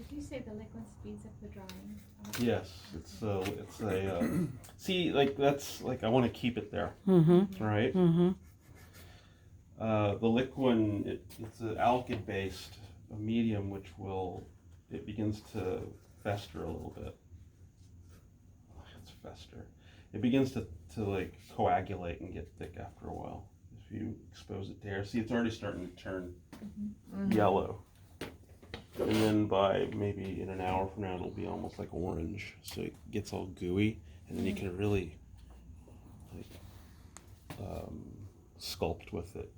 Did you say the liquid speeds up the drawing? Yes, it's a see, like that's like I want to keep it there, right? The liquid, it's an alkyd based medium, which it begins to fester a little bit. It's fester. It begins to like coagulate and get thick after a while if you expose it to air. See, it's already starting to turn yellow. And then by maybe in an hour from now, it'll be almost like orange. So it gets all gooey, and then you can really like sculpt with it.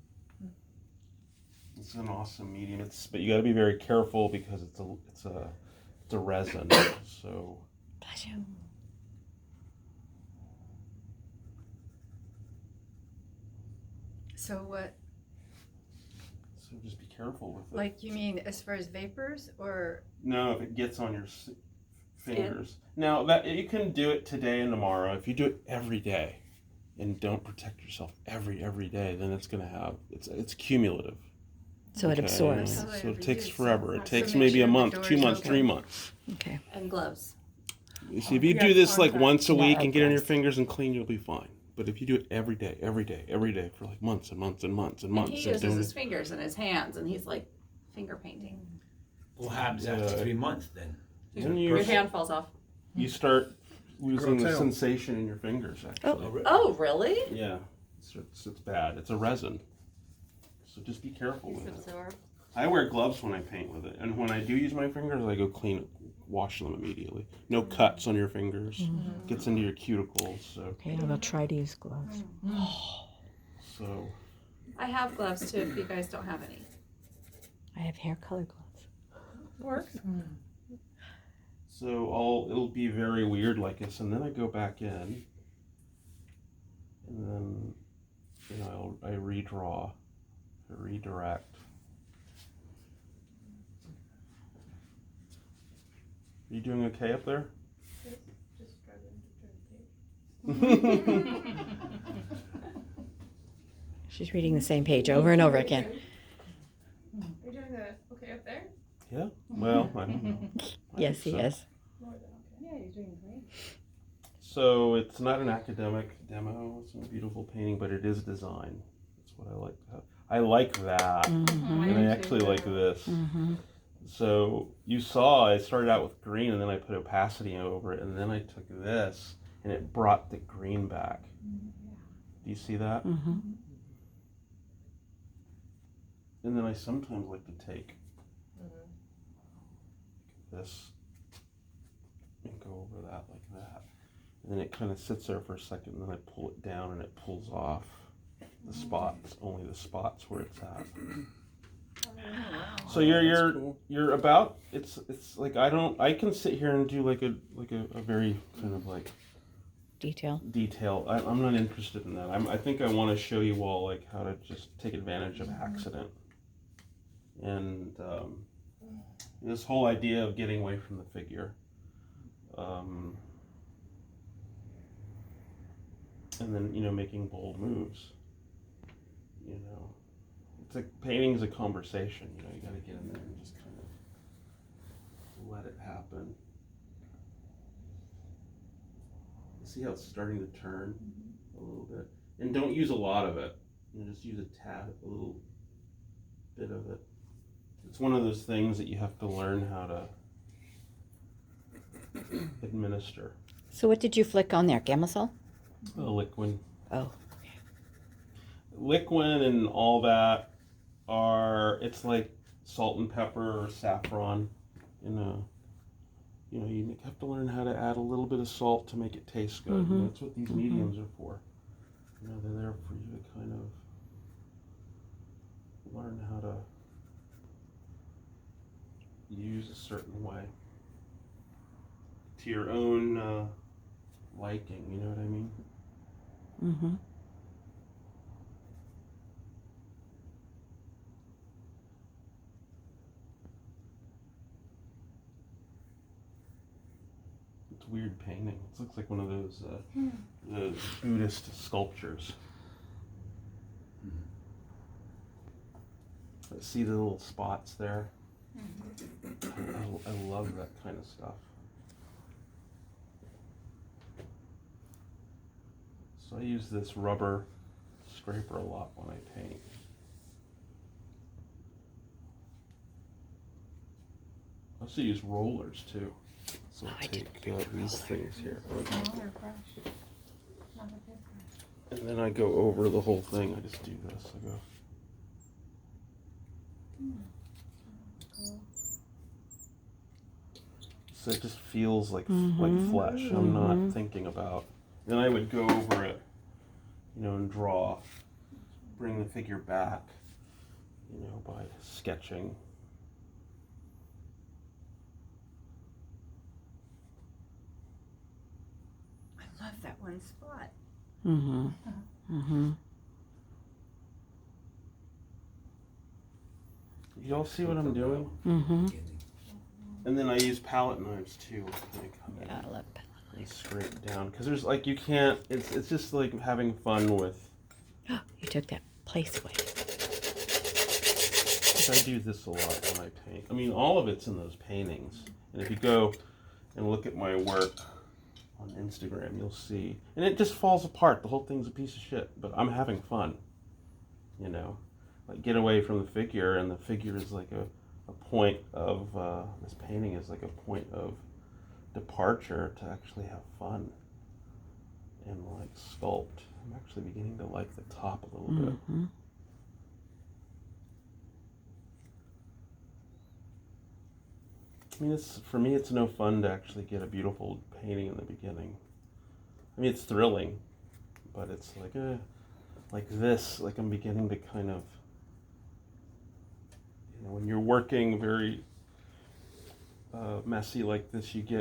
It's an awesome medium. But you got to be very careful because it's a resin. So. Bless you. So what? So just be careful with it. Like you mean as far as vapors or? No, if it gets on your fingers. Now that you can do it today and tomorrow. If you do it every day, and don't protect yourself every day, then it's gonna have it's cumulative. So it absorbs. So it takes forever. It takes make maybe sure a the month, door 2 is months, open. 3 months. Okay. And gloves. You see, if you do this like once a Yeah, week I and get on your guess. fingers and clean, you'll be fine. But if you do it every day for like months and months and months and months, He and uses doing his it, fingers and his hands, and he's like finger painting. What happens after 3 months then? then Your you hand falls off. start losing the Grow tail. sensation in your fingers. Actually, Oh, really? yeah, it's bad. It's a resin, so just be careful with it. Absorbed. I wear gloves when I paint with it, and when I do use my fingers, I go wash them immediately. No cuts on your fingers. Gets into your cuticles. So, Okay, I will try to use gloves. so I have gloves too. If you guys don't have any. I have hair color gloves. Works. it'll be very weird like this, and then I go back in, and then I redraw, I redirect. Are you doing okay up there? Just struggling to turn the page. She's reading the same page over and over again. Are you doing okay up there? Yeah. Well, I don't know. I Yes, think he so. is. More than okay. Yeah, you're doing great. So it's not an academic demo. It's a beautiful painting, but it is design. That's what I like. I like that, and I actually like this. So you saw I started out with green, and then I put opacity over it, and then I took this, and it brought the green back. Do you see that? And then I sometimes like to take this and go over that like that. And then it kind of sits there for a second, and then I pull it down, and it pulls off the spots, only the spots where it's at. So you're about it's like I can sit here and do like a very kind of like Detail. I'm not interested in that. I think I want to show you all like how to just take advantage of accident, and this whole idea of getting away from the figure, and then making bold moves. It's like painting is a conversation. You got to get in there and just kind of let it happen. See how it's starting to turn a little bit, and don't use a lot of it. Just use a little bit of it. It's one of those things that you have to learn how to administer. So what did you flick on there? Gamma Liquid. Oh. Liquid and all that it's like salt and pepper or saffron. You have to learn how to add a little bit of salt to make it taste good. And that's what these mediums are for. They're there for you to kind of learn how to use a certain way to your own liking. You know what I mean? Weird painting. It looks like one of those Buddhist sculptures. See the little spots there? I love that kind of stuff. So I use this rubber scraper a lot when I paint. I also use rollers too. So Oh, I I didn't take these things here. Smaller brush. Not a big brush. And then I go over the whole thing. I just do this. I go. Cool. So it just feels like Mhm. flesh. I'm not Mhm. thinking about. Then I would go over it, and draw, bring the figure back, by sketching. I love that one spot. Mm-hmm. Mm-hmm. You all see what I'm doing? Mm-hmm. Beginning. And then I use palette knives too. Kind of come in Yeah, I love that. and scrape down because there's you can't. It's just like having fun with. You took that place away. I do this a lot when I paint. I mean, all of it's in those paintings. And if you go and look at my work on Instagram, you'll see. And it just falls apart. The whole thing's a piece of shit. But I'm having fun. Like get away from the figure, and the figure is like a point of, this painting is like a point of departure to actually have fun and like sculpt. I'm actually beginning to like the top a little bit. Mm-hmm. I mean, for me, it's no fun to actually get a beautiful painting in the beginning. I mean, it's thrilling, but it's like this, like I'm beginning to kind of, when you're working very messy like this, you get